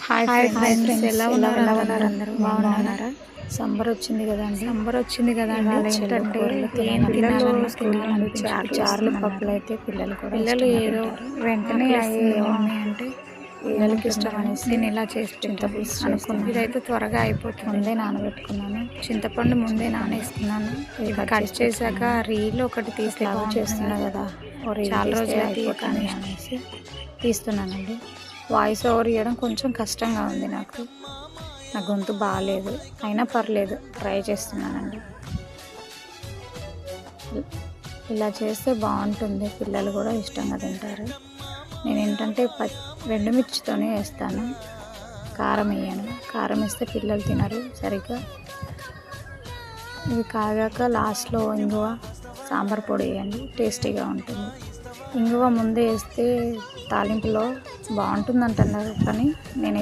Hi friends, ఎలా ఉన్నారు అందరూ? బాగున్నారా? సమ్మర్ వచ్చింది కదండి. ఏంటంటే చార్లు పప్పులు అయితే పిల్లలు కూడా పిల్లలు ఏదో వెంటనే ఏమన్నా అంటే పిల్లలకి ఇష్టం అనేసి దీన్ని ఇలా చేసి చింతపులుసు అనుకున్నాను. ఇదైతే త్వరగా అయిపోతుంది. ముందే నానబెట్టుకున్నాను. చింతపండు ముందే నానేస్తున్నాను. ఇది కట్ చేశాక రీల్ ఒకటి లాగా చేస్తున్నా కదా, చాలా రోజులు అయిపోతుంది అనేసి తీస్తున్నానండి. వాయిస్ ఓవర్ ఇవ్వడం కొంచెం కష్టంగా ఉంది నాకు. నా గొంతు బాగాలేదు, అయినా పర్లేదు, ట్రై చేస్తున్నానండి. ఇలా చేస్తే బాగుంటుంది, పిల్లలు కూడా ఇష్టంగా తింటారు. నేను ఏంటంటే ఎండుమిర్చితోనే వేస్తాను, కారం వేయను. కారం వేస్తే పిల్లలు తినరు సరిగ్గా. ఇవి కాగాక లాస్ట్లో ఇంగువ, సాంబార్ పొడి వేయండి, టేస్టీగా ఉంటుంది. ఇంగువ ముందే వేస్తే తాలింపులో బాగుంటుంది అంటున్నారు, కానీ నేను